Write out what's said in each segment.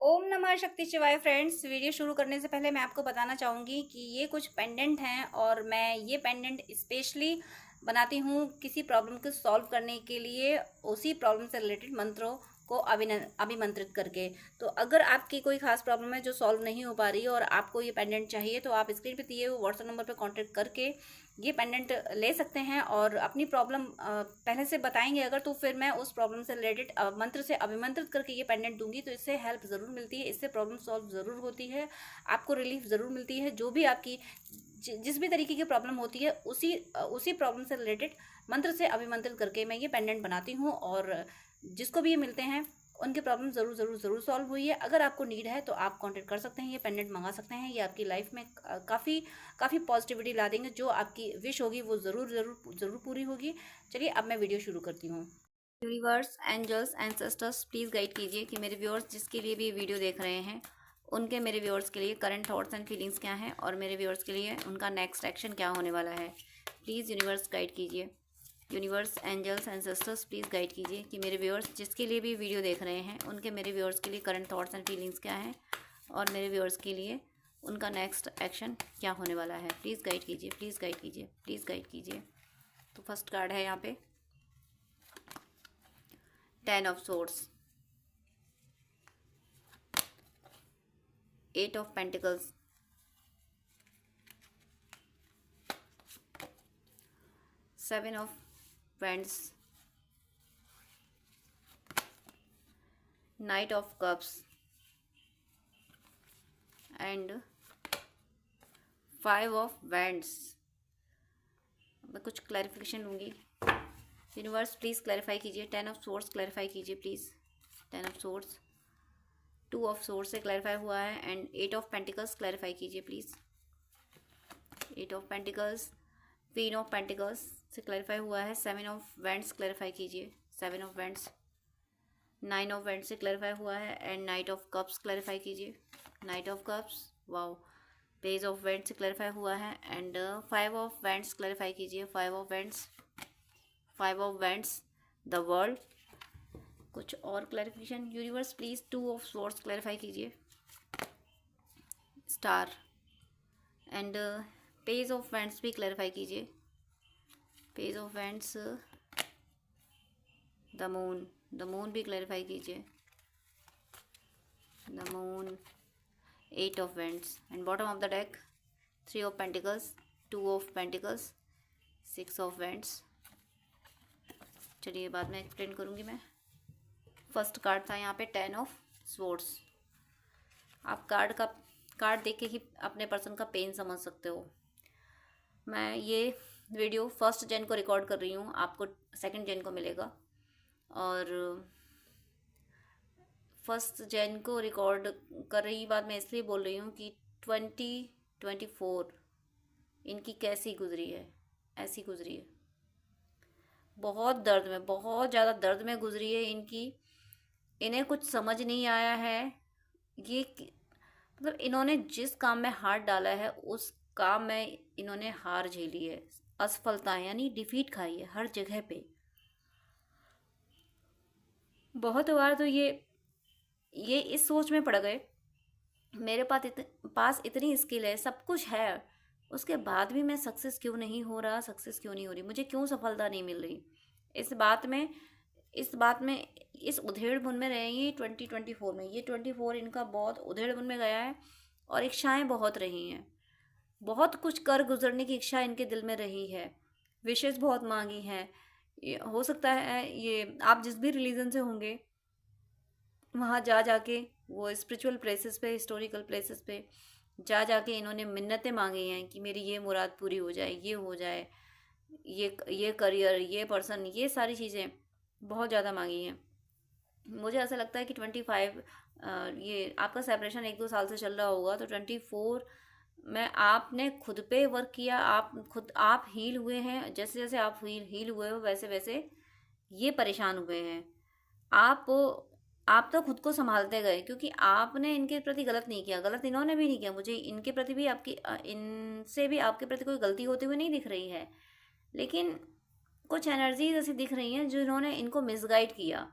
ओम नमः शक्ति शिवाय फ्रेंड्स। वीडियो शुरू करने से पहले मैं आपको बताना चाहूँगी कि ये कुछ पेंडेंट हैं और मैं ये पेंडेंट स्पेशली बनाती हूँ किसी प्रॉब्लम को सॉल्व करने के लिए, उसी प्रॉब्लम से रिलेटेड मंत्रों को अभिमंत्रित करके। तो अगर आपकी कोई खास प्रॉब्लम है जो सॉल्व नहीं हो पा रही है और आपको ये पेंडेंट चाहिए, तो आप स्क्रीन पे दिए हुए व्हाट्सएप नंबर पे कांटेक्ट करके ये पेंडेंट ले सकते हैं और अपनी प्रॉब्लम पहले से बताएंगे अगर, तो फिर मैं उस प्रॉब्लम से रिलेटेड मंत्र से अभिमंत्रित करके ये पेंडेंट दूंगी। तो इससे हेल्प ज़रूर मिलती है, इससे प्रॉब्लम सॉल्व ज़रूर होती है, आपको रिलीफ ज़रूर मिलती है। जो भी आपकी जिस भी तरीके की प्रॉब्लम होती है, उसी प्रॉब्लम से रिलेटेड मंत्र से अभिमंत्रित करके मैं ये पेंडेंट बनाती हूँ और जिसको भी ये मिलते हैं उनकी प्रॉब्लम ज़रूर ज़रूर ज़रूर सॉल्व हुई है। अगर आपको नीड है तो आप कांटेक्ट कर सकते हैं, ये पेंडेंट मंगा सकते हैं। ये आपकी लाइफ में काफ़ी काफ़ी पॉजिटिविटी ला देंगे। जो आपकी विश होगी वो ज़रूर ज़रूर ज़रूर पूरी होगी। चलिए अब मैं वीडियो शुरू करती हूँ। Universe, angels, ancestors, please guide कीजिए कि मेरे व्यूअर्स जिसके लिए भी वीडियो देख रहे हैं उनके, मेरे व्यूअर्स के लिए करंट थॉट्स एंड फीलिंग्स क्या हैं और मेरे व्यूअर्स के लिए उनका नेक्स्ट एक्शन क्या होने वाला है। प्लीज़ यूनिवर्स गाइड कीजिए। Universe, angels, ancestors, please guide कीजिए कि मेरे व्यूअर्स जिसके लिए भी वीडियो देख रहे हैं उनके, मेरे व्यूअर्स के लिए करंट थॉट्स एंड फीलिंग्स क्या हैं और मेरे व्यूअर्स के लिए उनका नेक्स्ट एक्शन क्या होने वाला है। प्लीज़ गाइड कीजिए, प्लीज़ गाइड कीजिए, प्लीज़ गाइड कीजिए। तो फर्स्ट कार्ड है यहाँ पे 10 of swords, 8 of pentacles, 7 of wands, knight of cups and 5 of wands। मैं कुछ क्लैरिफिकेशन लूँगी। यूनिवर्स प्लीज़ क्लैरिफाई कीजिए। 10 ऑफ सोर्ड्स क्लैरिफाई कीजिए please. 10 of swords, 2 of swords से क्लैरिफाई हुआ है एंड 8 ऑफ पेंटिकल्स क्लैरिफाई कीजिए please. 8 of pentacles, queen of pentacles से क्लैरिफाई हुआ है। 7 ऑफ वेंट्स क्लैरिफाई कीजिए। 7 ऑफ वेंट्स, 9 ऑफ वेंट्स से क्लैरिफाई हुआ है and knight of cups clarify कीजिए। Knight of cups, wow. Page of wands से क्लैरिफाई हुआ है एंड 5 ऑफ वेंट्स क्लैरिफाई कीजिए। 5 of wands, 5 of wands, the world. कुछ और clarification universe please. 2 of swords clarify कीजिए। Star and page of wands भी clarify कीजिए। Page of wands, the moon, the moon भी क्लैरिफाई कीजिए। The moon, 8 of wands and bottom of the deck 3 of pentacles, 2 of pentacles, 6 of wands. चलिए बाद में explain करूँगी मैं। फर्स्ट कार्ड था यहाँ पे 10 ऑफ स्वॉर्ड्स। आप कार्ड देख के ही अपने पर्सन का पेन समझ सकते हो। मैं ये वीडियो 1 जन को रिकॉर्ड कर रही हूँ, आपको 2 जन को मिलेगा। और 1 जन को रिकॉर्ड कर रही बात मैं इसलिए बोल रही हूँ कि 2024 इनकी कैसी गुजरी है, ऐसी गुजरी है। बहुत दर्द में, बहुत ज़्यादा दर्द में गुजरी है इनकी। इन्हें कुछ समझ नहीं आया है। ये मतलब इन्होंने जिस काम में हाथ डाला है उस काम में इन्होंने हार झेली है, असफलता यानी डिफीट खाई है हर जगह पे। बहुत बार तो ये इस सोच में पड़ गए, मेरे पास इतनी स्किल है, सब कुछ है, उसके बाद भी मैं सक्सेस क्यों नहीं हो रहा, सक्सेस क्यों नहीं हो रही, मुझे क्यों सफलता नहीं मिल रही। इस बात में इस उधेड़ बुन में रहेंगी 2024 में। ये 24 इनका बहुत उधेड़ बुन में गया है और इच्छाएं बहुत रही हैं। बहुत कुछ कर गुजरने की इच्छा इनके दिल में रही है, विशेष बहुत मांगी हैं। हो सकता है ये आप जिस भी रिलीजन से होंगे वहाँ जा जाके, वो स्पिरिचुअल प्लेसेस पे, हिस्टोरिकल प्लेसेस पे जा जाके इन्होंने मिन्नतें मांगी हैं कि मेरी ये मुराद पूरी हो जाए, ये हो जाए, ये करियर, ये पर्सन, ये सारी चीज़ें बहुत ज़्यादा मांगी हैं। मुझे ऐसा लगता है कि 25 ये आपका सेपरेशन 1-2 साल से चल रहा होगा, तो 24 में आपने खुद पे वर्क किया, आप हील हुए हैं। जैसे जैसे आप हील हुए हो वैसे वैसे ये परेशान हुए हैं। आप तो खुद को संभालते गए क्योंकि आपने इनके प्रति गलत नहीं किया, गलत इन्होंने भी नहीं किया। मुझे इनके प्रति भी इनसे भी आपके प्रति कोई गलती होती हुई नहीं दिख रही है, लेकिन कुछ एनर्जीज ऐसी दिख रही हैं जो इन्होंने इनको मिसगाइड किया।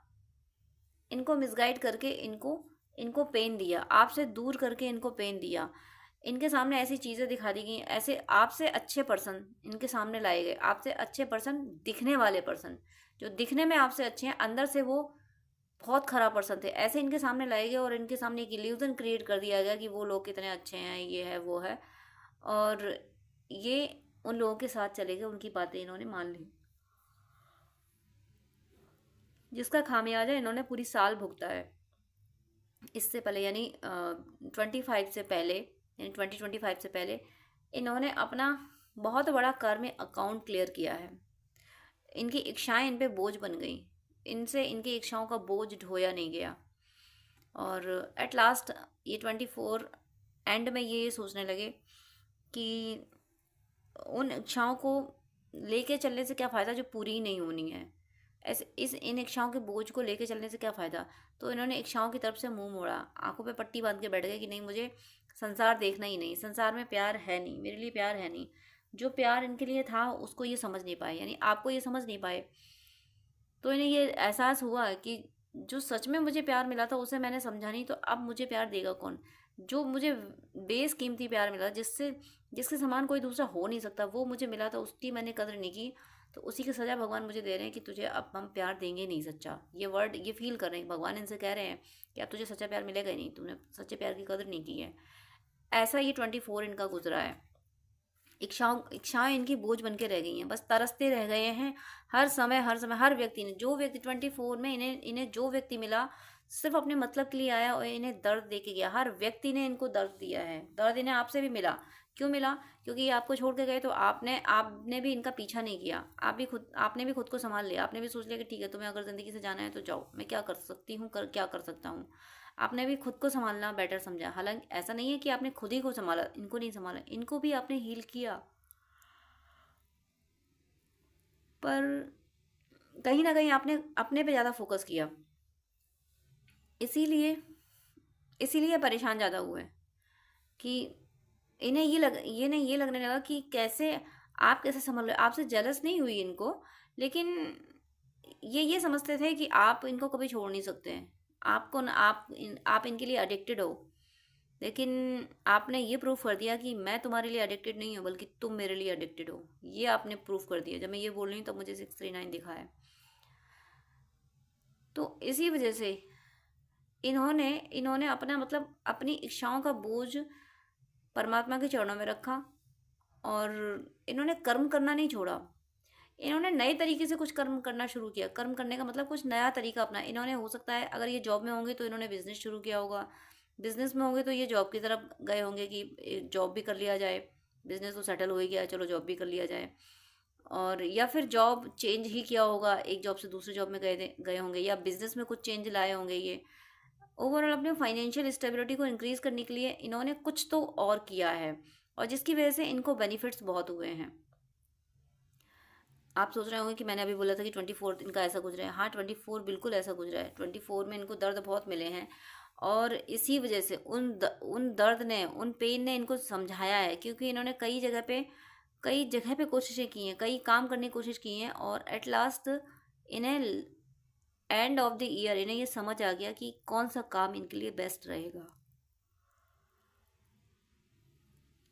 इनको मिसगाइड करके इनको इनको पेन दिया, आपसे दूर करके इनको पेन दिया। इनके सामने ऐसी चीज़ें दिखा दी गई, ऐसे आपसे अच्छे पर्सन इनके सामने लाए गए, आपसे अच्छे पर्सन, दिखने वाले पर्सन जो दिखने में आपसे अच्छे हैं, अंदर से वो बहुत खराब पर्सन थे, ऐसे इनके सामने लाए गए और इनके सामने एक इल्यूजन क्रिएट कर दिया गया कि वो लोग कितने अच्छे हैं, ये है वो है, और ये उन लोगों के साथ चले गए, उनकी बातें इन्होंने मान ली, जिसका खामियाजा इन्होंने पूरी साल भुगता है। इससे पहले यानी 25 से पहले, यानी 2025 से पहले इन्होंने अपना बहुत बड़ा कर्म अकाउंट क्लियर किया है। इनकी इच्छाएं इन पे बोझ बन गई, इनसे इनकी इच्छाओं का बोझ ढोया नहीं गया, और एट लास्ट ये 24 एंड में ये सोचने लगे कि उन इच्छाओं को लेके चलने से क्या फ़ायदा जो पूरी ही नहीं होनी है, ऐसे इस इन इच्छाओं के बोझ को लेके चलने से क्या फ़ायदा। तो इन्होंने इच्छाओं की तरफ से मुंह मोड़ा, आंखों पे पट्टी बांध के बैठ गए कि नहीं, मुझे संसार देखना ही नहीं, संसार में प्यार है नहीं, मेरे लिए प्यार है नहीं। जो प्यार इनके लिए था उसको ये समझ नहीं पाए, यानी आपको ये समझ नहीं पाए। तो इन्हें ये एहसास हुआ कि जो सच में मुझे प्यार मिला था उसे मैंने समझा नहीं, तो अब मुझे प्यार देगा कौन। जो मुझे बेस कीमती प्यार मिला, जिससे जिसके समान कोई दूसरा हो नहीं सकता, वो मुझे मिला था, उसकी मैंने कदर नहीं की, तो उसी की सज़ा भगवान मुझे दे रहे हैं कि तुझे अब हम प्यार देंगे नहीं सच्चा। ये वर्ड ये फील कर रहे हैं, भगवान इनसे कह रहे हैं कि अब तुझे सच्चा प्यार मिलेगा ही नहीं, तुमने सच्चे प्यार की कदर नहीं की है। ऐसा ये 24 इनका गुजरा है। इच्छाएं इनकी बोझ बन के रह गई हैं, बस तरसते रह गए हैं हर समय, हर समय, हर व्यक्ति ने, जो व्यक्ति 24 में इन्हें जो व्यक्ति मिला सिर्फ अपने मतलब के लिए आया और इन्हें दर्द दे के गया। हर व्यक्ति ने इनको दर्द दिया है, दर्द इन्हें आपसे भी मिला। क्यों मिला? क्योंकि ये आपको छोड़ के गए तो आपने भी इनका पीछा नहीं किया, आपने भी खुद को संभाल लिया, आपने भी सोच लिया कि ठीक है, तुम्हें अगर ज़िंदगी से जाना है तो जाओ, मैं क्या कर सकती हूँ, क्या कर सकता हूँ। आपने भी खुद को संभालना बेटर समझा। हालांकि ऐसा नहीं है कि आपने खुद ही को संभाला, इनको नहीं संभाला, इनको भी आपने हील किया, पर कहीं ना कहीं आपने अपने पे ज़्यादा फोकस किया, इसीलिए इसीलिए परेशान ज़्यादा हुए कि इन्हें ये लगने लगा कि कैसे आप कैसे संभल रहे। आपसे जेलस नहीं हुई इनको, लेकिन ये समझते थे कि आप इनको कभी छोड़ नहीं सकते हैं, आपको न, आप इनके लिए एडिक्टेड हो। लेकिन आपने ये प्रूफ कर दिया कि मैं तुम्हारे लिए एडिक्टेड नहीं हूँ, बल्कि तुम मेरे लिए एडिक्टेड हो। ये आपने प्रूफ कर दिया। जब मैं ये बोल रही हूँ तब मुझे 639 दिखा है। तो इसी वजह से इन्होंने इन्होंने अपना मतलब अपनी इच्छाओं का बोझ परमात्मा के चरणों में रखा, और इन्होंने कर्म करना नहीं छोड़ा। इन्होंने नए तरीके से कुछ कर्म करना शुरू किया। कर्म करने का मतलब कुछ नया तरीका अपना इन्होंने, हो सकता है अगर ये जॉब में होंगे तो इन्होंने बिजनेस शुरू किया होगा, बिजनेस में होंगे तो ये जॉब की तरफ गए होंगे कि जॉब भी कर लिया जाए, बिजनेस तो सेटल हो ही गया, चलो जॉब भी कर लिया जाए। और या फिर जॉब चेंज ही किया होगा, एक जॉब से दूसरे जॉब में गए होंगे, या बिजनेस में कुछ चेंज लाए होंगे। ये ओवरऑल अपने फाइनेंशियल स्टेबिलिटी को इंक्रीज करने के लिए इन्होंने कुछ तो और किया है, और जिसकी वजह से इनको बेनिफिट्स बहुत हुए हैं। आप सोच रहे होंगे कि मैंने अभी बोला था कि 24 इनका ऐसा गुजरा है। हाँ, 24 बिल्कुल ऐसा गुजरा है। 24 में इनको दर्द बहुत मिले हैं, और इसी वजह से उन दर्द ने, उन पेन ने इनको समझाया है, क्योंकि इन्होंने कई जगह पे कोशिशें की हैं, कई काम करने की कोशिश की हैं, और एट लास्ट इन्हें एंड ऑफ द ईयर इन्हें ये समझ आ गया कि कौन सा काम इनके लिए बेस्ट रहेगा।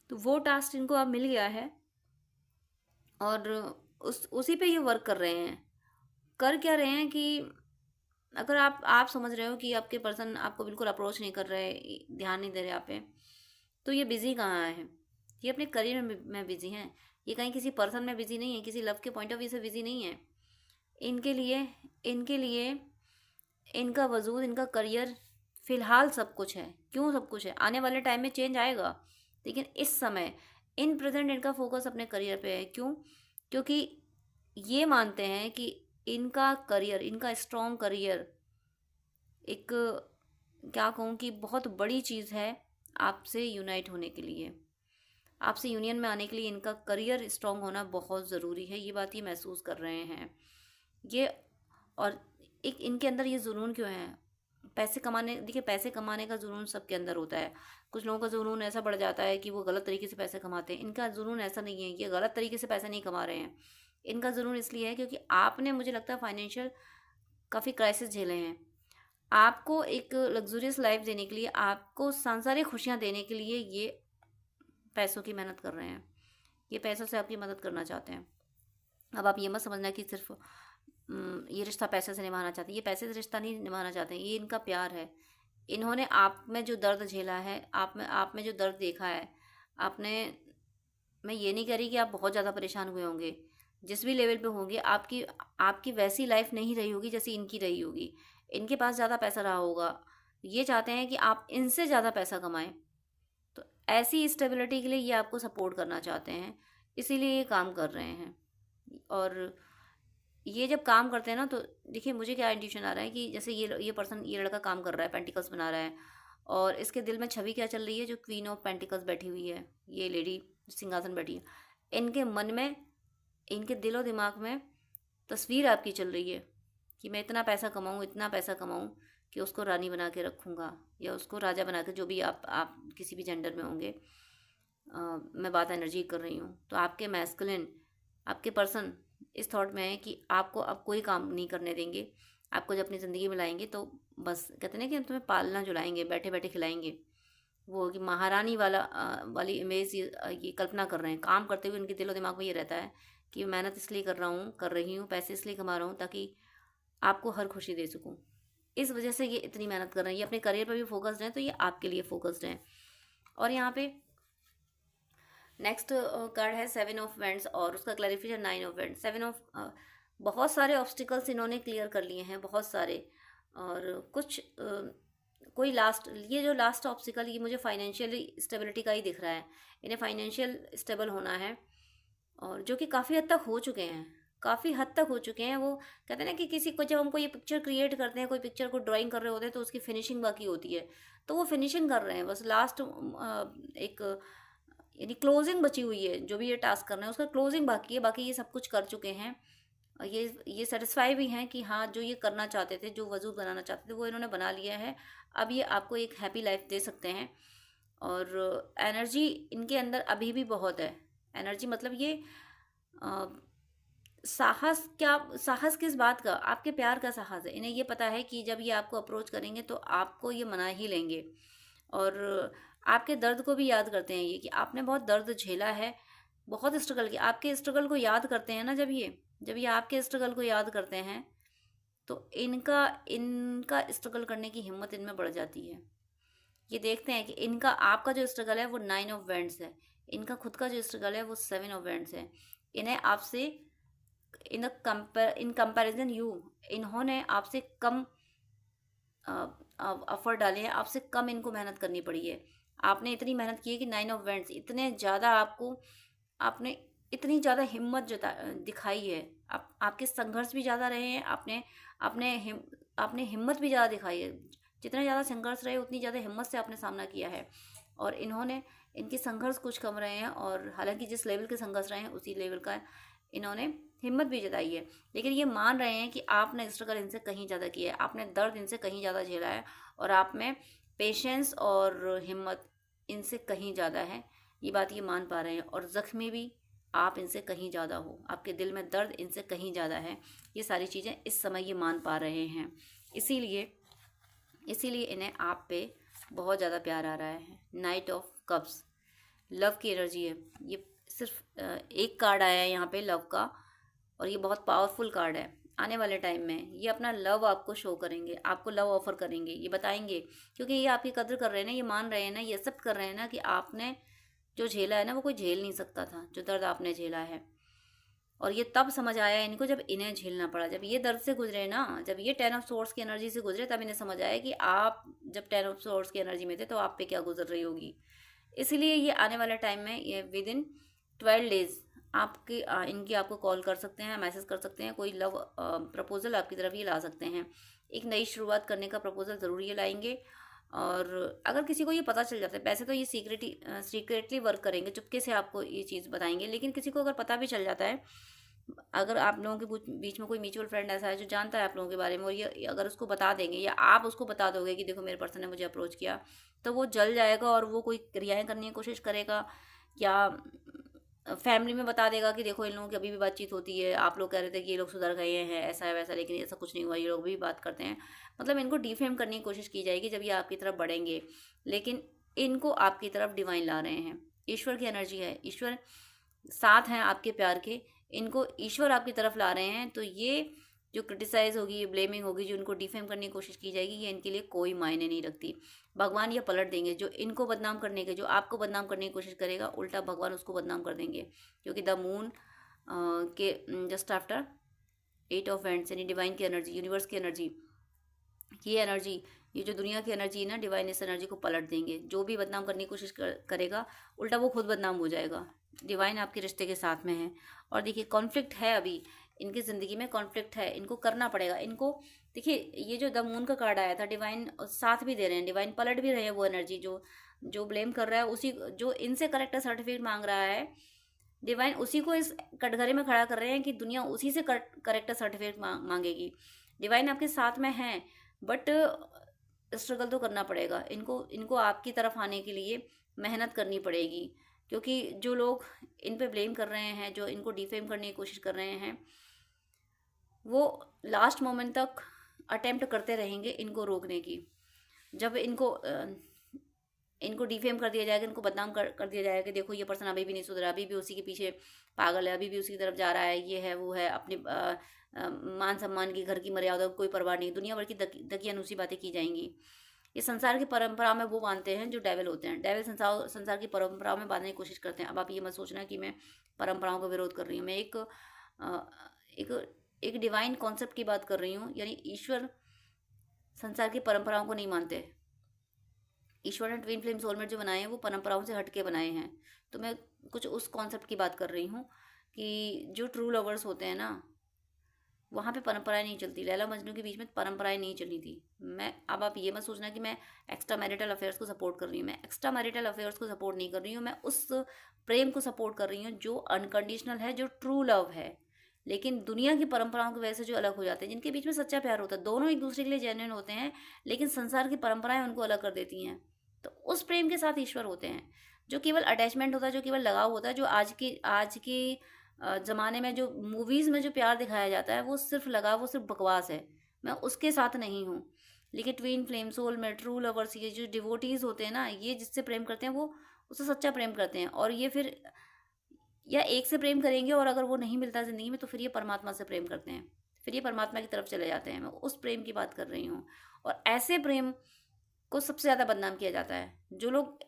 तो वो टास्क इनको अब मिल गया है, और उसी पे ये वर्क कर रहे हैं। कर क्या रहे हैं कि अगर आप समझ रहे हो कि आपके पर्सन आपको बिल्कुल अप्रोच नहीं कर रहे, ध्यान नहीं दे रहे आप पे, तो ये बिजी कहाँ है? ये अपने करियर में बिजी हैं। ये कहीं किसी पर्सन में बिजी नहीं है, किसी लव के पॉइंट ऑफ व्यू से बिजी नहीं है। इनके लिए इनका वजूद, इनका करियर फिलहाल सब कुछ है। क्यों सब कुछ है? आने वाले टाइम में चेंज आएगा, लेकिन इस समय इन प्रेजेंट इनका फोकस अपने करियर पे है। क्यों? क्योंकि ये मानते हैं कि इनका करियर, इनका स्ट्रॉन्ग करियर एक, क्या कहूँ कि बहुत बड़ी चीज़ है आपसे यूनाइट होने के लिए, आपसे यूनियन में आने के लिए इनका करियर स्ट्रॉन्ग होना बहुत ज़रूरी है। ये बात ये महसूस कर रहे हैं ये। और एक इनके अंदर ये जुनून क्यों है? पैसे कमाने, देखिए पैसे कमाने का जुनून सबके अंदर होता है। कुछ लोगों का जुनून ऐसा बढ़ जाता है कि वो गलत तरीके से पैसे कमाते हैं। इनका जुनून ऐसा नहीं है, ये गलत तरीके से पैसे नहीं कमा रहे हैं। इनका जुनून इसलिए है क्योंकि आपने, मुझे लगता है, फाइनेंशियल काफ़ी क्राइसिस झेले हैं। आपको एक लग्जूरियस लाइफ देने के लिए, आपको सांसारिक खुशियाँ देने के लिए ये पैसों की मेहनत कर रहे हैं। ये पैसों से आपकी मदद करना चाहते हैं। अब आप ये मत समझना कि सिर्फ ये रिश्ता पैसे से निभाना चाहते हैं। ये पैसे से रिश्ता नहीं निभाना चाहते हैं, ये इनका प्यार है। इन्होंने आप में जो दर्द झेला है, आप में जो दर्द देखा है, आपने, मैं ये नहीं कह रही कि आप बहुत ज़्यादा परेशान हुए होंगे, जिस भी लेवल पे होंगे, आपकी आपकी वैसी लाइफ नहीं रही होगी जैसी इनकी रही होगी। इनके पास ज़्यादा पैसा रहा होगा, ये चाहते हैं कि आप इनसे ज़्यादा पैसा कमाएं। तो ऐसी स्टेबिलिटी के लिए ये आपको सपोर्ट करना चाहते हैं, इसीलिए ये काम कर रहे हैं। और ये जब काम करते हैं ना, तो देखिए मुझे क्या इंट्यूशन आ रहा है कि जैसे ये पर्सन, ये लड़का काम कर रहा है, पेंटिकल्स बना रहा है, और इसके दिल में छवि क्या चल रही है, जो क्वीन ऑफ पेंटिकल्स बैठी हुई है, ये लेडी सिंहासन बैठी है, इनके मन में, इनके दिलो दिमाग में तस्वीर आपकी चल रही है कि मैं इतना पैसा कमाऊँ, इतना पैसा कमाऊँ कि उसको रानी बना के रखूँगा, या उसको राजा बना के, जो भी आप किसी भी जेंडर में होंगे। मैं बात एनर्जी कर रही हूँ। तो आपके मैस्कुलिन, आपके पर्सन इस थॉट में है कि आपको अब कोई काम नहीं करने देंगे, आपको जब अपनी ज़िंदगी में लाएंगे तो बस कहते हैं ना कि हम तुम्हें पालना जुलाएंगे, बैठे बैठे खिलाएंगे। वो कि महारानी वाली इमेज ये कल्पना कर रहे हैं। काम करते हुए उनके दिलो दिमाग में ये रहता है कि मेहनत इसलिए कर रही हूँ, पैसे इसलिए कमा रहा हूँ ताकि आपको हर खुशी दे सकूँ। इस वजह से ये इतनी मेहनत कर रहे हैं। ये अपने करियर पर भी फोकस्ड हैं, तो ये आपके लिए फोकस्ड हैं। और यहाँ पे नेक्स्ट कार्ड है 7 ऑफ वेंड्स, और उसका क्लैरिफिकेशन 9 ऑफ वेंड्स। 7 ऑफ, बहुत सारे ऑब्स्टिकल्स इन्होंने क्लियर कर लिए हैं, बहुत सारे। और कुछ कोई लास्ट, ये जो लास्ट ऑब्स्टिकल, ये मुझे फाइनेंशियली स्टेबिलिटी का ही दिख रहा है। इन्हें फाइनेंशियल स्टेबल होना है, और जो कि काफ़ी हद तक हो चुके हैं, काफ़ी हद तक हो चुके हैं। वो कहते हैं ना कि किसी को, जब हमको ये पिक्चर क्रिएट करते हैं, कोई पिक्चर को ड्राइंग कर रहे होते हैं, तो उसकी फिनिशिंग बाकी होती है, तो वो फिनिशिंग कर रहे हैं। बस लास्ट एक, यानी क्लोजिंग बची हुई है। जो भी ये टास्क कर रहे हैं उसका क्लोजिंग बाकी है, बाकी ये सब कुछ कर चुके हैं। ये सेटिस्फाई भी हैं कि हाँ, जो ये करना चाहते थे, जो वजूद बनाना चाहते थे, वो इन्होंने बना लिया है। अब ये आपको एक हैप्पी लाइफ दे सकते हैं। और एनर्जी इनके अंदर अभी भी बहुत है। एनर्जी मतलब ये साहस, क्या साहस किस बात का, आपके प्यार का साहस है। इन्हें ये पता है कि जब ये आपको अप्रोच करेंगे तो आपको ये मना ही लेंगे। और आपके दर्द को भी याद करते हैं ये, कि आपने बहुत दर्द झेला है, बहुत स्ट्रगल किया। आपके स्ट्रगल को याद करते हैं ना, जब ये आपके स्ट्रगल को याद करते हैं, तो इनका इनका स्ट्रगल करने की हिम्मत इनमें बढ़ जाती है। ये देखते हैं कि इनका, आपका जो स्ट्रगल है वो 9 ऑफ वेंड्स है, इनका खुद का जो स्ट्रगल है वो 7 ऑफ वेंड्स है। इन्हें आपसे इन कंपैरिजन यू, इन्होंने आपसे कम एफर्ट डाले हैं, आपसे कम इनको मेहनत करनी पड़ी है। आपने इतनी मेहनत की है कि 9 ऑफ वेंड्स, इतने ज़्यादा आपने इतनी ज़्यादा हिम्मत दिखाई है। आपके संघर्ष भी ज़्यादा रहे हैं, आपने हिम्मत भी ज़्यादा दिखाई है। जितने ज़्यादा संघर्ष रहे, उतनी ज़्यादा हिम्मत से आपने सामना किया है। और इनके संघर्ष कुछ कम रहे हैं, और हालांकि जिस लेवल के संघर्ष रहे हैं उसी लेवल का इन्होंने हिम्मत भी जताई है। लेकिन ये मान रहे हैं कि आपने स्ट्रगल इनसे कहीं ज़्यादा किया है, आपने दर्द इनसे कहीं ज़्यादा झेला है, और आप में पेशेंस और हिम्मत इनसे कहीं ज़्यादा है। ये बात ये मान पा रहे हैं। और ज़ख्मी भी आप इनसे कहीं ज़्यादा हो, आपके दिल में दर्द इनसे कहीं ज़्यादा है। ये सारी चीज़ें इस समय ये मान पा रहे हैं। इसीलिए इन्हें आप पे बहुत ज़्यादा प्यार आ रहा है। नाइट ऑफ कप्स, लव की एनर्जी है। ये सिर्फ एक कार्ड आया है यहाँ पे लव का, और ये बहुत पावरफुल कार्ड है। आने वाले टाइम में ये अपना लव आपको शो करेंगे, आपको लव ऑफर करेंगे, ये बताएंगे, क्योंकि ये आपकी कदर कर रहे हैं ना, ये मान रहे हैं ना, ये एक्सेप्ट कर रहे हैं ना कि आपने जो झेला है ना, वो कोई झेल नहीं सकता था, जो दर्द आपने झेला है। और ये तब समझ आया इनको जब इन्हें झेलना पड़ा, जब ये दर्द से गुजरे ना, जब ये 10 ऑफ सोर्ड्स की एनर्जी से गुजरे, तब इन्हें समझ आया कि आप जब 10 ऑफ सोर्ड्स की एनर्जी में थे तो आप पे क्या गुजर रही होगी। इसीलिए ये आने वाले टाइम में, ये विद इन 12 डेज इनकी आपको कॉल कर सकते हैं, मैसेज कर सकते हैं, कोई लव प्रपोजल आपकी तरफ ये ला सकते हैं। एक नई शुरुआत करने का प्रपोजल ज़रूर ये लाएंगे। और अगर किसी को ये पता चल जाता है, वैसे तो ये सीक्रेटली वर्क करेंगे, चुपके से आपको ये चीज़ बताएंगे, लेकिन किसी को अगर पता भी चल जाता है, अगर आप लोगों के बीच में कोई म्यूचुअल फ्रेंड ऐसा है जो जानता है आप लोगों के बारे में, और ये अगर उसको बता देंगे, या आप उसको बता दोगे कि देखो मेरे पर्सन ने मुझे अप्रोच किया, तो वो जल जाएगा और वो कोई क्रियाएं करने की कोशिश करेगा, या फैमिली में बता देगा कि देखो इन लोगों की अभी भी बातचीत होती है, आप लोग कह रहे थे कि ये लोग सुधर गए हैं, ऐसा है वैसा, लेकिन ऐसा कुछ नहीं हुआ, ये लोग भी बात करते हैं। मतलब इनको डिफेम करने की कोशिश की जाएगी जब ये आपकी तरफ बढ़ेंगे, लेकिन इनको आपकी तरफ डिवाइन ला रहे हैं। ईश्वर की एनर्जी है, ईश्वर साथ हैं आपके प्यार के, इनको ईश्वर आपकी तरफ ला रहे हैं। तो ये जो क्रिटिसाइज होगी, ये ब्लेमिंग होगी, जो इनको डिफेम करने की कोशिश की जाएगी, ये इनके लिए कोई मायने नहीं रखती। भगवान ये पलट देंगे। जो इनको बदनाम करने के, जो आपको बदनाम करने की कोशिश करेगा, उल्टा भगवान उसको बदनाम कर देंगे। क्योंकि द मून के जस्ट आफ्टर 8 ऑफ वैंड्स, यानी डिवाइन की एनर्जी, यूनिवर्स की एनर्जी, ये एनर्जी, ये जो दुनिया की एनर्जी है ना, डिवाइन इस एनर्जी को पलट देंगे। जो भी बदनाम करने की कोशिश करेगा, उल्टा वो खुद बदनाम हो जाएगा। डिवाइन आपके रिश्ते के साथ में है। और देखिए कॉन्फ्लिक्ट है, अभी इनकी ज़िंदगी में कॉन्फ्लिक्ट है, इनको करना पड़ेगा। इनको देखिए, ये जो द मून का कार्ड आया था, डिवाइन साथ भी दे रहे हैं, डिवाइन पलट भी रहे हैं। वो एनर्जी जो जो ब्लेम कर रहा है, उसी जो इनसे करेक्टर सर्टिफिकेट मांग रहा है, डिवाइन उसी को इस कटघरे में खड़ा कर रहे हैं कि दुनिया उसी से करेक्टर सर्टिफिकेट मांगेगी। डिवाइन आपके साथ में है, बट स्ट्रगल तो करना पड़ेगा इनको। इनको आपकी तरफ आने के लिए मेहनत करनी पड़ेगी। क्योंकि जो लोग इन पे ब्लेम कर रहे हैं, जो इनको डिफेम करने की कोशिश कर रहे हैं, वो लास्ट मोमेंट तक अटेम्प्ट करते रहेंगे इनको रोकने की। जब इनको डिफेम कर दिया जाएगा, इनको बदनाम कर दिया जाएगा कि देखो ये पर्सन अभी भी नहीं सुधरा, अभी भी उसी के पीछे पागल है, अभी भी उसी की तरफ जा रहा है, ये है वो है, अपने मान सम्मान की, घर की मर्यादा कोई परवाह नहीं, दुनिया भर की दकियानूसी बातें की जाएंगी। ये संसार की परंपरा में वो बांधते हैं जो डेविल होते हैं। डेविल संसार की परंपराओं में बांधने की कोशिश करते हैं। अब आप ये मत सोचना कि मैं परंपराओं का विरोध कर रही हूँ। मैं एक एक डिवाइन कॉन्सेप्ट की बात कर रही हूँ। यानी ईश्वर संसार की परंपराओं को नहीं मानते। ईश्वर ने ट्विन फ्लेम सोलमेट जो बनाए हैं, वो परंपराओं से हट के बनाए हैं। तो मैं कुछ उस कॉन्सेप्ट की बात कर रही हूँ कि जो ट्रू लवर्स होते हैं ना, वहाँ पे परंपराएं नहीं चलती। लैला मजनू के बीच में परंपराएं नहीं चली थी। अब आप ये मत सोचना कि मैं एक्स्ट्रा मैरिटल अफेयर्स को सपोर्ट कर रही हूँ। मैं एक्स्ट्रा मैरिटल अफेयर्स को सपोर्ट नहीं कर रही हूँ। मैं उस प्रेम को सपोर्ट कर रही हूँ जो अनकंडीशनल है, जो ट्रू लव है। लेकिन दुनिया की परंपराओं की वजह से जो अलग हो जाते हैं, जिनके बीच में सच्चा प्यार होता है, दोनों एक दूसरे के लिए जेन्युइन होते हैं, लेकिन संसार की परंपराएं उनको अलग कर देती हैं। तो उस प्रेम के साथ ईश्वर होते हैं, जो केवल अटैचमेंट होता है, जो केवल लगाव होता है, जो आज की ज़माने में जो मूवीज़ में जो प्यार दिखाया जाता है, वो सिर्फ लगाव, वो सिर्फ बकवास है। मैं उसके साथ नहीं हूँ। लेकिन ट्विन फ्लेम सोल में ट्रू लवर्स, ये जो डिवोटीज़ होते हैं ना, ये जिससे प्रेम करते हैं, वो उससे सच्चा प्रेम करते हैं। और ये फिर या एक से प्रेम करेंगे, और अगर वो नहीं मिलता ज़िंदगी में, तो फिर ये परमात्मा से प्रेम करते हैं, फिर ये परमात्मा की तरफ चले जाते हैं। मैं उस प्रेम की बात कर रही हूँ। और ऐसे प्रेम को सबसे ज़्यादा बदनाम किया जाता है। जो लोग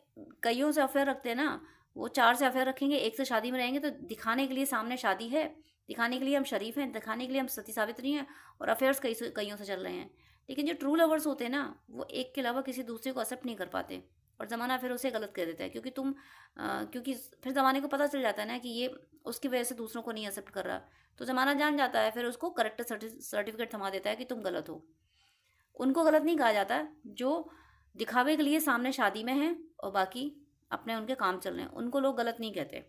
कईयों से अफेयर रखते हैं ना, वो 4 से अफेयर रखेंगे, एक से शादी में रहेंगे, तो दिखाने के लिए सामने शादी है, दिखाने के लिए हम शरीफ हैं, दिखाने के लिए हम सती सावित्री हैं, और अफेयर्स कईयों से चल रहे हैं। लेकिन जो ट्रू लवर्स होते हैं ना, वो एक के अलावा किसी दूसरे को एक्सेप्ट नहीं कर पाते, और ज़माना फिर उसे गलत कह देता है। क्योंकि फिर ज़माने को पता चल जाता है ना कि ये उसकी वजह से दूसरों को नहीं एक्सेप्ट कर रहा, तो ज़माना जान जाता है, फिर उसको करेक्टर सर्टिफिकेट थमा देता है कि तुम गलत हो। उनको गलत नहीं कहा जाता जो दिखावे के लिए सामने शादी में हैं और बाकी अपने उनके काम चल रहे हैं, उनको लोग गलत नहीं कहते,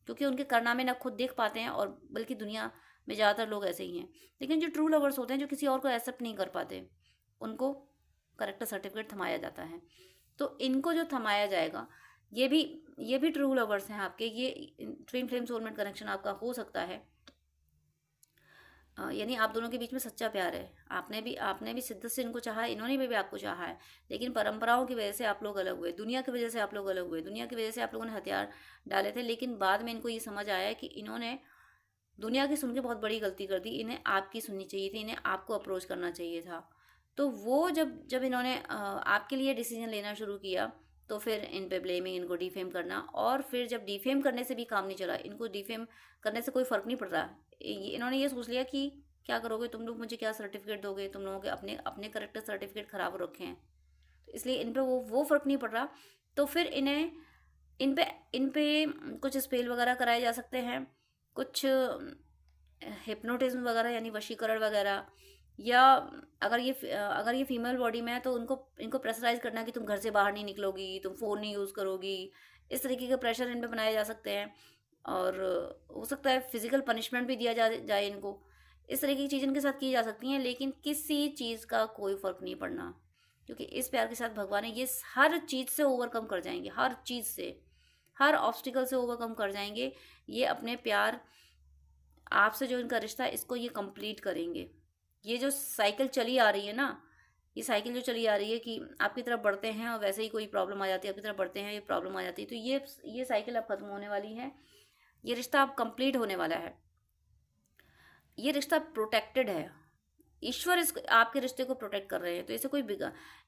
क्योंकि उनके कारनामे ना खुद देख पाते हैं, और बल्कि दुनिया में ज़्यादातर लोग ऐसे ही हैं। लेकिन जो ट्रू लवर्स होते हैं, जो किसी और को एक्सेप्ट नहीं कर पाते, उनको करेक्टर सर्टिफिकेट थमाया जाता है। तो इनको जो थमाया जाएगा, ये भी ट्रू लवर्स हैं आपके। ये ट्विन फ्लेम सोलमेट कनेक्शन आपका हो सकता है। यानी आप दोनों के बीच में सच्चा प्यार है। आपने भी शिद्दत से इनको चाहा है, इन्होंने भी आपको चाहा है, लेकिन परंपराओं की वजह से आप लोग अलग हुए, दुनिया की वजह से आप लोग अलग हुए, दुनिया की वजह से आप लोगों ने हथियार डाले थे। लेकिन बाद में इनको ये समझ आया कि इन्होंने दुनिया की सुन के बहुत बड़ी गलती कर दी। इन्हें आपकी सुननी चाहिए थी, इन्हें आपको अप्रोच करना चाहिए था। तो वो जब इन्होंने आपके लिए डिसीजन लेना शुरू किया, तो फिर इन पे ब्लेमिंग, इनको डिफेम करना, और फिर जब डिफेम करने से भी काम नहीं चला, इनको डिफेम करने से कोई फ़र्क नहीं पड़ रहा, इन्होंने ये सोच लिया कि क्या करोगे तुम लोग, मुझे क्या सर्टिफिकेट दोगे, तुम लोगों के अपने अपने करेक्टर सर्टिफिकेट ख़राब रखे हैं, तो इसलिए इन पे वो फ़र्क नहीं पड़ रहा। तो फिर इन पे कुछ स्पेल वगैरह कराए जा सकते हैं, कुछ हिप्नोटिज्म वगैरह यानी वशीकरण वगैरह, या अगर ये फीमेल बॉडी में है तो इनको प्रेशराइज करना कि तुम घर से बाहर नहीं निकलोगी, तुम फ़ोन नहीं यूज़ करोगी, इस तरीके के प्रेशर इन पे बनाए जा सकते हैं। और हो सकता है फिजिकल पनिशमेंट भी दिया जाए इनको। इस तरह की चीज़ इनके साथ की जा सकती हैं, लेकिन किसी चीज़ का कोई फ़र्क नहीं पड़ना, क्योंकि इस प्यार के साथ भगवान है, ये हर चीज़ से ओवरकम कर जाएंगे, हर हर ऑब्स्टिकल से ओवरकम कर जाएंगे। ये अपने प्यार आपसे जो इनका रिश्ता है इसको ये कंप्लीट करेंगे। ये जो साइकिल चली आ रही है ना, ये साइकिल जो चली आ रही है कि आपकी तरफ बढ़ते हैं और वैसे ही कोई प्रॉब्लम आ जाती है, आपकी तरफ बढ़ते हैं ये प्रॉब्लम आ जाती है, तो ये साइकिल अब खत्म होने वाली है। ये रिश्ता अब कंप्लीट होने वाला है। ये रिश्ता प्रोटेक्टेड है। ईश्वर इस आपके रिश्ते को प्रोटेक्ट कर रहे हैं, तो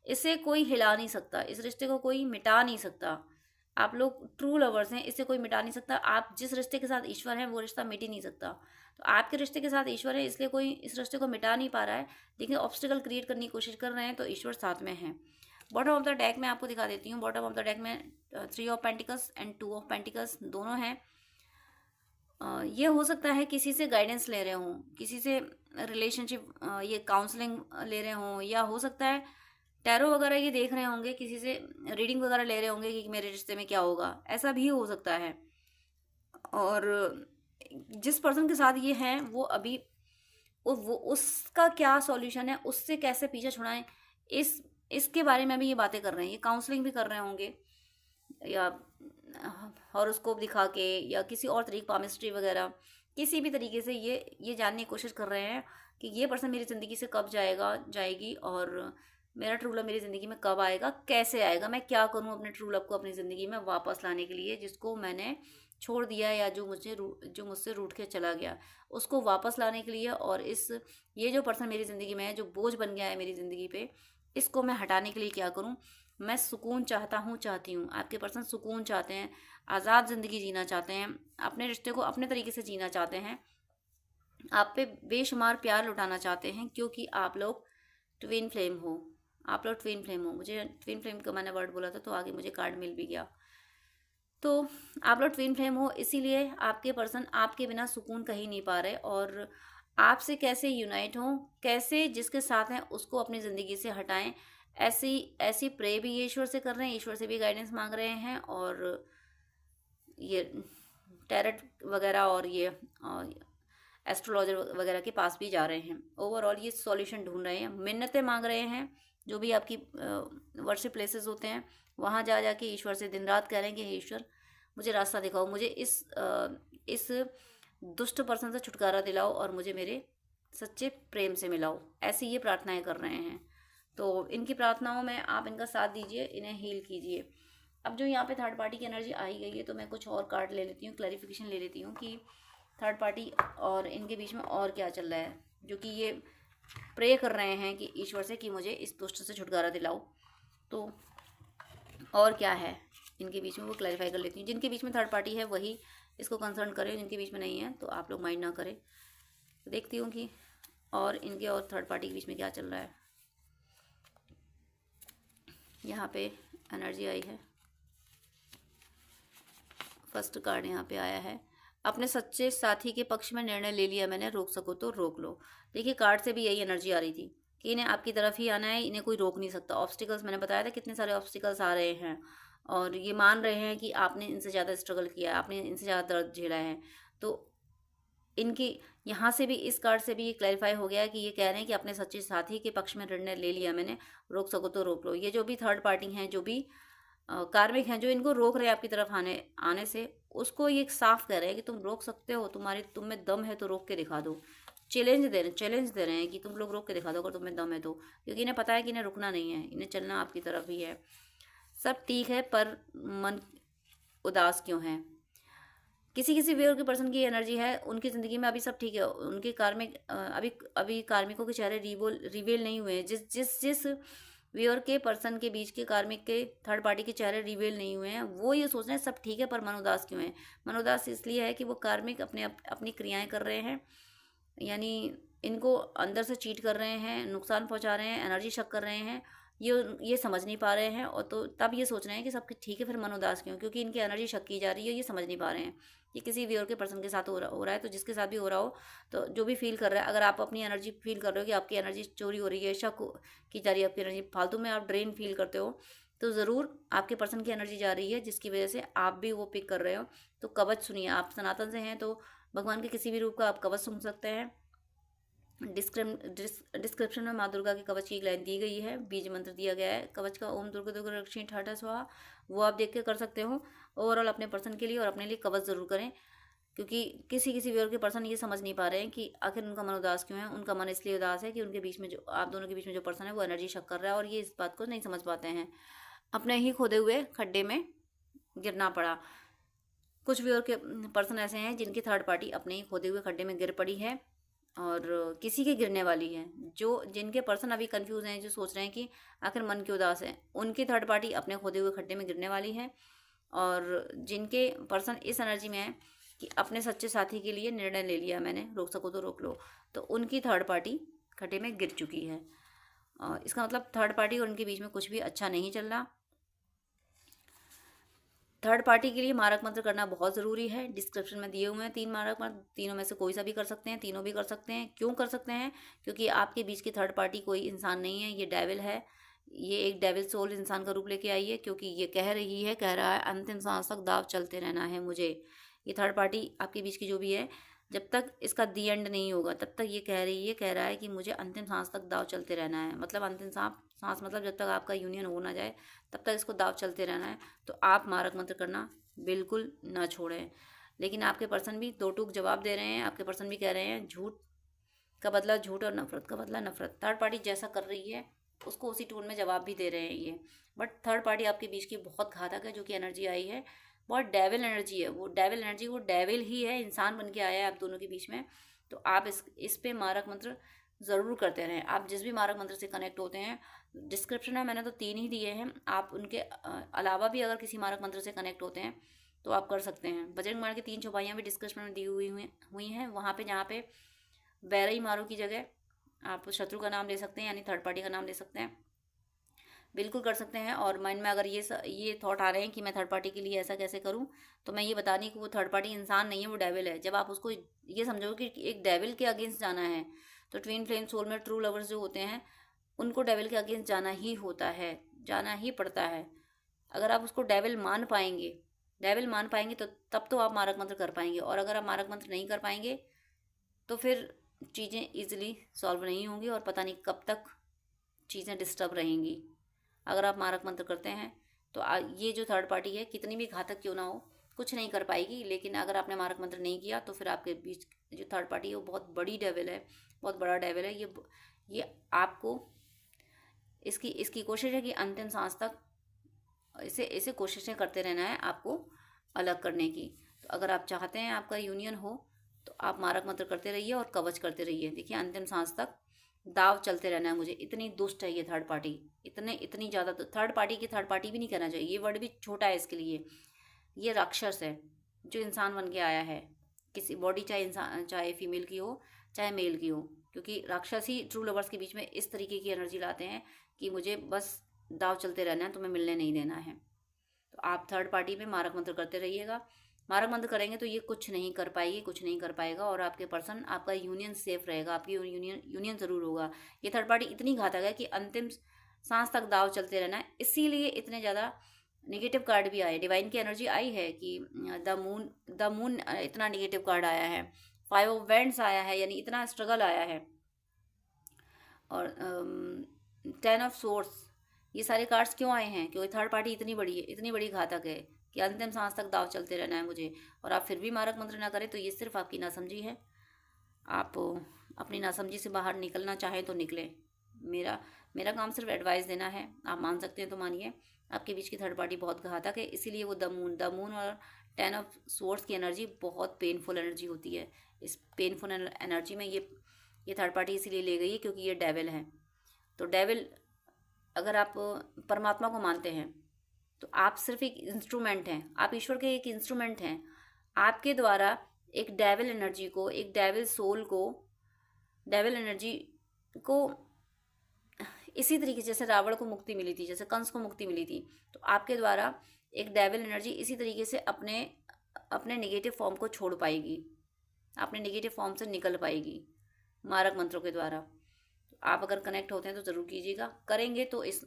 इसे कोई हिला नहीं सकता, इस रिश्ते को कोई मिटा नहीं सकता। आप लोग ट्रू लवर्स हैं, इसे कोई मिटा नहीं सकता। आप जिस रिश्ते के साथ ईश्वर है वो रिश्ता मिट ही नहीं सकता। तो आपके रिश्ते के साथ ईश्वर है, इसलिए कोई इस रिश्ते को मिटा नहीं पा रहा है। देखिए ऑब्स्टिकल क्रिएट करने की कोशिश कर रहे हैं, तो ईश्वर साथ में है। बॉटम ऑफ द डेक में आपको दिखा देती हूँ। बॉटम ऑफ द डेक में 3 of pentacles and 2 of pentacles दोनों हैं। ये हो सकता है किसी से गाइडेंस ले रहे हों, किसी से रिलेशनशिप ये काउंसलिंग ले रहे हों, या हो सकता है टैरो वगैरह ये देख रहे होंगे, किसी से रीडिंग वगैरह ले रहे होंगे कि मेरे रिश्ते में क्या होगा, ऐसा भी हो सकता है। और जिस पर्सन के साथ ये हैं वो अभी वो उसका क्या सॉल्यूशन है, उससे कैसे पीछे छुड़ाएं, इसके बारे में भी ये बातें कर रहे हैं। ये काउंसलिंग भी कर रहे होंगे, या हॉरोस्कोप दिखा के, या किसी और तरीके पामिस्ट्री वगैरह किसी भी तरीके से ये जानने की कोशिश कर रहे हैं कि ये पर्सन मेरी ज़िंदगी से कब जाएगी, और मेरा ट्रू लव मेरी ज़िंदगी में कब आएगा, कैसे आएगा, मैं क्या करूं अपने ट्रू लव को अपनी ज़िंदगी में वापस लाने के लिए, जिसको मैंने छोड़ दिया या जो मुझसे रूठ के चला गया उसको वापस लाने के लिए। और ये जो पर्सन मेरी ज़िंदगी में है, जो बोझ बन गया है मेरी ज़िंदगी पे, इसको मैं हटाने के लिए क्या करूं। मैं सुकून चाहती हूँ। आपके पर्सन सुकून चाहते हैं, आज़ाद ज़िंदगी जीना चाहते हैं, अपने रिश्ते को अपने तरीके से जीना चाहते हैं, आप पे बेशुमार प्यार लुटाना चाहते हैं, क्योंकि आप लोग ट्विन फ्लेम हो। मुझे ट्विन फ्लेम का मैंने वर्ड बोला था, तो आगे मुझे कार्ड मिल भी गया। तो आप लोग ट्विन फ्लेम हो, इसीलिए आपके पर्सन आपके बिना सुकून कहीं नहीं पा रहे, और आपसे कैसे यूनाइट हों, कैसे जिसके साथ हैं उसको अपनी ज़िंदगी से हटाएं, ऐसी प्रे भी ये ईश्वर से कर रहे हैं, ईश्वर से भी गाइडेंस मांग रहे हैं, और ये टैरेट वगैरह और ये एस्ट्रोलॉजर वगैरह के पास भी जा रहे हैं। ओवरऑल ये सॉल्यूशन ढूंढ रहे हैं, मिन्नतें मांग रहे हैं। जो भी आपकी वर्शिप प्लेसेस होते हैं वहाँ जा जाके ईश्वर से दिन रात कह रहे हैं कि हे ईश्वर मुझे रास्ता दिखाओ, मुझे इस दुष्ट पर्सन से छुटकारा दिलाओ, और मुझे मेरे सच्चे प्रेम से मिलाओ। ऐसी ये प्रार्थनाएं कर रहे हैं। तो इनकी प्रार्थनाओं में आप इनका साथ दीजिए, इन्हें हील कीजिए। अब जो यहाँ पे थर्ड पार्टी की एनर्जी आई गई है, तो मैं कुछ और कार्ड ले लेती हूँ, क्लैरिफिकेशन ले लेती हूँ कि थर्ड पार्टी और इनके बीच में और क्या चल रहा है, जो कि ये प्रे कर रहे हैं कि ईश्वर से कि मुझे इस दुष्ट से छुटकारा दिलाओ। तो और क्या है इनके बीच में, वो क्लैरिफाई कर लेती हूँ। जिनके बीच में थर्ड पार्टी है वही इसको कंसर्न करे, जिनके बीच में नहीं है तो आप लोग माइंड ना करें। देखती हूँ कि और इनके और थर्ड पार्टी के बीच में क्या चल रहा है। यहाँ पे एनर्जी आई है, फर्स्ट कार्ड यहाँ पे आया है, अपने सच्चे साथी के पक्ष में निर्णय ले लिया मैंने, रोक सको तो रोक लो। देखिए कार्ड से भी यही एनर्जी आ रही थी कि इन्हें आपकी तरफ ही आना है, इन्हें कोई रोक नहीं सकता। ऑब्स्टिकल्स मैंने बताया था कितने सारे ऑब्स्टिकल्स आ रहे हैं, और ये मान रहे हैं कि आपने इनसे ज़्यादा स्ट्रगल किया है, आपने इनसे ज़्यादा दर्द झेला है। तो इनकी यहाँ से भी, इस कार्ड से भी ये क्लैरिफाई हो गया कि ये कह रहे हैं कि अपने सच्चे साथी के पक्ष में निर्णय ले लिया मैंने, रोक सको तो रोक लो। ये जो भी थर्ड पार्टी हैं, जो भी कार्मिक हैं, जो इनको रोक रहे हैं आपकी तरफ आने से, उसको ये साफ कह रहे हैं कि तुम रोक सकते हो, तुम में दम है तो रोक के दिखा दो। चैलेंज दे रहे हैं कि तुम लोग रोक के दिखा दो अगर तुम में दम है तो, क्योंकि इन्हें पता है कि इन्हें रुकना नहीं है, इन्हें चलना आपकी तरफ ही है। सब ठीक है, पर मन उदास क्यों है। किसी व्यूअर के पर्सन की एनर्जी है, उनकी ज़िंदगी में अभी सब ठीक है, उनके कार्मिक अभी कार्मिकों के चेहरे रिवेल नहीं हुए हैं। जिस व्यूअर के पर्सन के बीच के कार्मिक के थर्ड पार्टी के चेहरे रिवेल नहीं हुए हैं, वो ये सोच रहे हैं सब ठीक है, पर मन उदास क्यों है। मन उदास इसलिए है कि वो कार्मिक अपनी क्रियाएं कर रहे हैं, यानी इनको अंदर से चीट कर रहे हैं, नुकसान पहुंचा रहे हैं, एनर्जी शक कर रहे हैं। ये समझ नहीं पा रहे हैं, और तो तब ये सोच रहे हैं कि सब ठीक है, फिर मन उदास क्यों, क्योंकि इनकी एनर्जी शक की जा रही है, ये समझ नहीं पा रहे हैं। ये किसी व्यूअर के पर्सन के साथ हो रहा है, तो जिसके साथ भी हो रहा हो, तो जो भी फील कर रहा है, अगर आप अपनी एनर्जी फील कर रहे हो कि आपकी एनर्जी चोरी हो रही है, शक की जा रही है, आपकी एनर्जी फालतू में आप ड्रेन फील करते हो, तो ज़रूर आपके पर्सन की एनर्जी जा रही है, जिसकी वजह से आप भी वो पिक कर रहे हो। तो कवच सुनिए, आप सनातन से हैं तो भगवान के किसी भी रूप का आप कवच सुन सकते हैं। डिस्क्रिप्शन में माँ दुर्गा के कवच की एक लाइन दी गई है, बीज मंत्र दिया गया है कवच का, ओम दुर्गा दुर्गा रक्षिणी ठाठा स्वाहा, वो आप देख के कर सकते हो। ओवरऑल अपने पर्सन के लिए और अपने लिए कवच ज़रूर करें, क्योंकि किसी किसी व्यूअर के पर्सन ये समझ नहीं पा रहे हैं कि आखिर उनका मन उदास क्यों है। उनका मन इसलिए उदास है कि उनके बीच में जो आप दोनों के बीच में जो पर्सन है वो एनर्जी शक कर रहा है, और ये इस बात को नहीं समझ पाते हैं। अपने ही खोदे हुए खड्डे में गिरना पड़ा। कुछ व्यूअर के पर्सन ऐसे हैं जिनकी थर्ड पार्टी अपने ही खोदे हुए खड्डे में गिर पड़ी है और किसी के गिरने वाली है। जो जिनके पर्सन अभी कंफ्यूज हैं, जो सोच रहे हैं कि आखिर मन क्यों उदास है, उनकी थर्ड पार्टी अपने खोदे हुए खड्डे में गिरने वाली है। और जिनके पर्सन इस एनर्जी में है कि अपने सच्चे साथी के लिए निर्णय ले लिया मैंने, रोक सको तो रोक लो, तो उनकी थर्ड पार्टी खड्डे में गिर चुकी है। इसका मतलब थर्ड पार्टी और उनके बीच में कुछ भी अच्छा नहीं चल रहा। थर्ड पार्टी के लिए मारक मंत्र करना बहुत ज़रूरी है। डिस्क्रिप्शन में दिए हुए हैं 3 मारक मंत्र, तीनों में से कोई सा भी कर सकते हैं, तीनों भी कर सकते हैं। क्यों कर सकते हैं? क्योंकि आपके बीच की थर्ड पार्टी कोई इंसान नहीं है, ये डेविल है। ये एक डेविल सोल इंसान का रूप लेके आई है, क्योंकि ये कह रहा है अंतिम सांस तक दाव चलते रहना है मुझे। ये थर्ड पार्टी आपके बीच की जो भी है, जब तक इसका दी एंड नहीं होगा तब तक ये कह रहा है कि मुझे अंतिम सांस तक दाव चलते रहना है। मतलब अंतिम सांस मतलब जब तक आपका यूनियन हो ना जाए तब तक इसको दाव चलते रहना है। तो आप मारक मंत्र करना बिल्कुल ना छोड़ें। लेकिन आपके पर्सन भी दो टूक जवाब दे रहे हैं। आपके पर्सन भी कह रहे हैं झूठ का बदला झूठ और नफरत का बदला नफरत। थर्ड पार्टी जैसा कर रही है उसको उसी टोन में जवाब भी दे रहे हैं ये। बट थर्ड पार्टी आपके बीच की बहुत घातक है, जो कि एनर्जी आई है बहुत डेविल एनर्जी है। वो डेविल एनर्जी, वो डेविल ही है, इंसान बन के आया है आप दोनों के बीच में। तो आप इस पे मारक मंत्र ज़रूर करते रहें। आप जिस भी मारक मंत्र से कनेक्ट होते हैं, डिस्क्रिप्शन में मैंने तो 3 ही दिए हैं, आप उनके अलावा भी अगर किसी मारक मंत्र से कनेक्ट होते हैं तो आप कर सकते हैं। बजरंग बाण की 3 चौपाइयाँ भी डिस्क्रिप्शन में दी हुई हैं। वहाँ पे जहाँ पे वैरई मारो की जगह आप शत्रु का नाम ले सकते हैं, यानी थर्ड पार्टी का नाम ले सकते हैं, बिल्कुल कर सकते हैं। और माइंड में अगर ये थॉट आ रहे हैं कि मैं थर्ड पार्टी के लिए ऐसा कैसे करूं, तो मैं ये बता रही कि वो थर्ड पार्टी इंसान नहीं है, वो डेविल है। जब आप उसको ये समझोगे कि एक डेविल के अगेंस्ट जाना है, तो ट्विन फ्लेम सोल में ट्रू लवर्स जो होते हैं उनको डेविल के अगेंस्ट जाना ही होता है, जाना ही पड़ता है। अगर आप उसको डेविल मान पाएंगे तो तब तो आप मारक मंत्र कर पाएंगे। और अगर आप मारक मंत्र नहीं कर पाएंगे तो फिर चीज़ें ईजिली सॉल्व नहीं होंगी और पता नहीं कब तक चीज़ें डिस्टर्ब रहेंगी। अगर आप मारक मंत्र करते हैं तो ये जो थर्ड पार्टी है कितनी भी घातक क्यों ना हो, कुछ नहीं कर पाएगी। लेकिन अगर आपने मारक मंत्र नहीं किया तो फिर आपके बीच जो थर्ड पार्टी है वो बहुत बड़ी डेविल है, बहुत बड़ा डेविल है। ये आपको इसकी कोशिश है कि अंतिम सांस तक इसे कोशिशें करते रहना है आपको अलग करने की। तो अगर आप चाहते हैं आपका यूनियन हो तो आप मारक मंत्र करते रहिए और कवच करते रहिए। देखिए अंतिम सांस तक दाव चलते रहना है मुझे। इतनी दुष्ट है ये थर्ड पार्टी, इतनी ज़्यादा। तो थर्ड पार्टी की थर्ड पार्टी भी नहीं कहना चाहिए, ये वर्ड भी छोटा है इसके लिए। ये राक्षस है जो इंसान बन के आया है, किसी बॉडी चाहे इंसान, चाहे फीमेल की हो चाहे मेल की हो, क्योंकि राक्षस ही ट्रू लवर्स के बीच में इस तरीके की एनर्जी लाते हैं कि मुझे बस दाव चलते रहना है, तुम्हें मिलने नहीं देना है। तो आप थर्ड पार्टी में मारक मंत्र करते रहिएगा। मारक मंत्र करेंगे तो ये कुछ नहीं कर पाएगी, कुछ नहीं कर पाएगा, और आपके पर्सन, आपका यूनियन सेफ रहेगा, आपकी यूनियन ज़रूर होगा। ये थर्ड पार्टी इतनी घातक है कि अंतिम सांस तक दाव चलते रहना है। इसीलिए इतने ज़्यादा नेगेटिव कार्ड भी आए। डिवाइन की एनर्जी आई है कि द मून इतना नेगेटिव कार्ड आया है, 5 ऑफ वैंड्स आया है, यानी इतना स्ट्रगल आया है, और 10 ऑफ सोर्स। ये सारे कार्ड्स क्यों आए हैं? क्योंकि थर्ड पार्टी इतनी बड़ी है, इतनी बड़ी घातक है कि अंतिम सांस तक दाव चलते रहना है मुझे। और आप फिर भी मारक मंत्र ना करें तो ये सिर्फ आपकी नासमझी है। आप अपनी नासमझी से बाहर निकलना चाहें तो निकलें। मेरा काम सिर्फ एडवाइस देना है, आप मान सकते हैं तो मानिए। आपके बीच की थर्ड पार्टी बहुत घातक है, इसीलिए वो द मून और 10 ऑफ सोर्स की एनर्जी बहुत पेनफुल एनर्जी होती है। इस पेनफुल एनर्जी में ये थर्ड पार्टी इसीलिए ले गई है क्योंकि ये डेविल है। तो डेविल, अगर आप परमात्मा को मानते हैं तो आप सिर्फ एक इंस्ट्रूमेंट हैं, आप ईश्वर के एक इंस्ट्रूमेंट हैं। आपके द्वारा एक डेविल एनर्जी को, एक डेविल सोल को, डेविल एनर्जी को इसी तरीके से जैसे रावण को मुक्ति मिली थी, जैसे कंस को मुक्ति मिली थी, तो आपके द्वारा एक डेविल एनर्जी इसी तरीके से अपने नेगेटिव फॉर्म को छोड़ पाएगी, अपने नेगेटिव फॉर्म से निकल पाएगी मारक मंत्रों के द्वारा। आप अगर कनेक्ट होते हैं तो ज़रूर कीजिएगा। करेंगे तो इस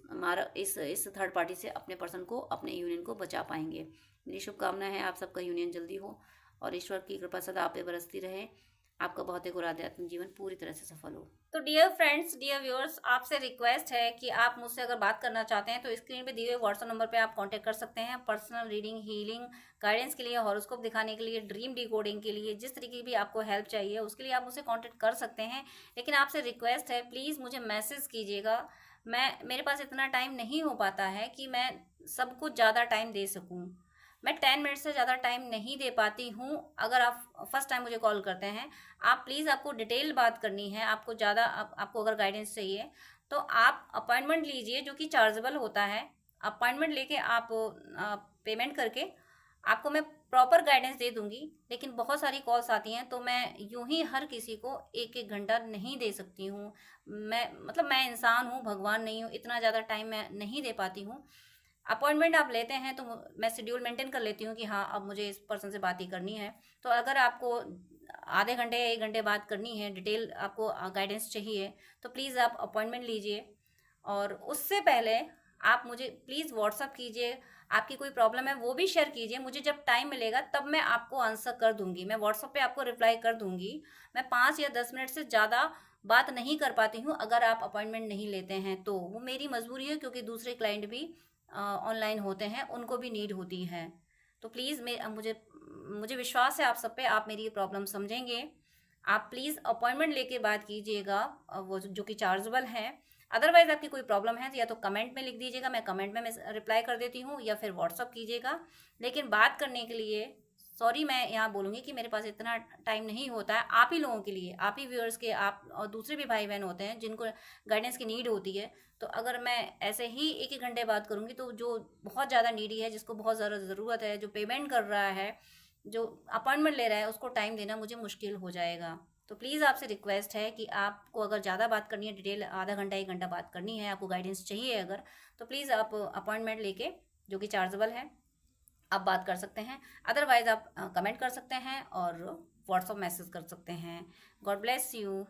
थर्ड पार्टी से अपने पर्सन को, अपने यूनियन को बचा पाएंगे। मेरी शुभकामना है आप सबका यूनियन जल्दी हो और ईश्वर की कृपा सदा आप पे बरसती रहे। आपका भौतिक और आध्यात्मिक जीवन पूरी तरह से सफल हो। तो डियर फ्रेंड्स, डियर व्यूअर्स, आपसे रिक्वेस्ट है कि आप मुझसे अगर बात करना चाहते हैं तो स्क्रीन पे दिए हुए व्हाट्सएप नंबर पे आप कांटेक्ट कर सकते हैं। पर्सनल रीडिंग, हीलिंग, गाइडेंस के लिए, हॉरोस्कोप दिखाने के लिए, ड्रीम डिकोडिंग के लिए, जिस तरीके की भी आपको हेल्प चाहिए उसके लिए आप मुझसे कांटेक्ट कर सकते हैं। लेकिन आपसे रिक्वेस्ट है, प्लीज़ मुझे मैसेज कीजिएगा। मेरे पास इतना टाइम नहीं हो पाता है कि मैं सब कुछ ज़्यादा टाइम दे सकूँ। मैं 10 मिनट से ज़्यादा टाइम नहीं दे पाती हूँ। अगर आप फर्स्ट टाइम मुझे कॉल करते हैं, आप प्लीज़, आपको डिटेल बात करनी है, आपको ज़्यादा आपको अगर गाइडेंस चाहिए तो आप अपॉइंटमेंट लीजिए, जो कि चार्जेबल होता है। अपॉइंटमेंट लेके आप पेमेंट करके आपको मैं प्रॉपर गाइडेंस दे दूंगी। लेकिन बहुत सारी कॉल्स आती हैं तो मैं यूं ही हर किसी को एक एक घंटा नहीं दे सकती हूँ। मैं इंसान हूँ, भगवान नहीं हूँ, इतना ज़्यादा टाइम मैं नहीं दे पाती हूँ। अपॉइंटमेंट आप लेते हैं तो मैं शेड्यूल मेंटेन कर लेती हूँ कि हाँ, अब मुझे इस पर्सन से बात ही करनी है। तो अगर आपको आधे घंटे या 1 घंटे बात करनी है, डिटेल आपको गाइडेंस चाहिए, तो प्लीज़ आप अपॉइंटमेंट लीजिए। और उससे पहले आप मुझे प्लीज़ व्हाट्सअप कीजिए। आपकी कोई प्रॉब्लम है वो भी शेयर कीजिए, मुझे जब टाइम मिलेगा तब मैं आपको आंसर कर दूंगी। मैं व्हाट्सअप पे आपको रिप्लाई कर दूंगी। मैं 5 या 10 मिनट से ज़्यादा बात नहीं कर पाती हूँ अगर आप अपॉइंटमेंट नहीं लेते हैं तो। वो मेरी मजबूरी है, क्योंकि दूसरे क्लाइंट भी ऑनलाइन होते हैं, उनको भी नीड होती है। तो प्लीज़ मुझे मुझे विश्वास है आप सब पे, आप मेरी प्रॉब्लम समझेंगे। आप प्लीज़ अपॉइंटमेंट लेके बात कीजिएगा, वो जो कि चार्जेबल है। अदरवाइज आपकी कोई प्रॉब्लम है तो या तो कमेंट में लिख दीजिएगा, मैं कमेंट में मैं रिप्लाई कर देती हूँ, या फिर व्हाट्सअप कीजिएगा। लेकिन बात करने के लिए सॉरी, मैं यहाँ बोलूँगी कि मेरे पास इतना टाइम नहीं होता है। आप ही लोगों के लिए, आप ही व्यूअर्स के, आप और दूसरे भी भाई बहन होते हैं जिनको गाइडेंस की नीड होती है। तो अगर मैं ऐसे ही 1 1 घंटे बात करूँगी तो जो बहुत ज़्यादा नीडी है, जिसको बहुत ज़्यादा ज़रूरत है, जो पेमेंट कर रहा है, जो अपॉइंटमेंट ले रहा है, उसको टाइम देना मुझे मुश्किल हो जाएगा। तो प्लीज़ आपसे रिक्वेस्ट है कि आपको अगर ज़्यादा बात करनी है, डिटेल आधा घंटा 1 घंटा बात करनी है, आपको गाइडेंस चाहिए अगर, तो प्लीज़ आप अपॉइंटमेंट लेके, जो कि चार्जेबल है, आप बात कर सकते हैं। अदरवाइज आप कमेंट कर सकते हैं और व्हाट्सअप मैसेज कर सकते हैं। God bless you.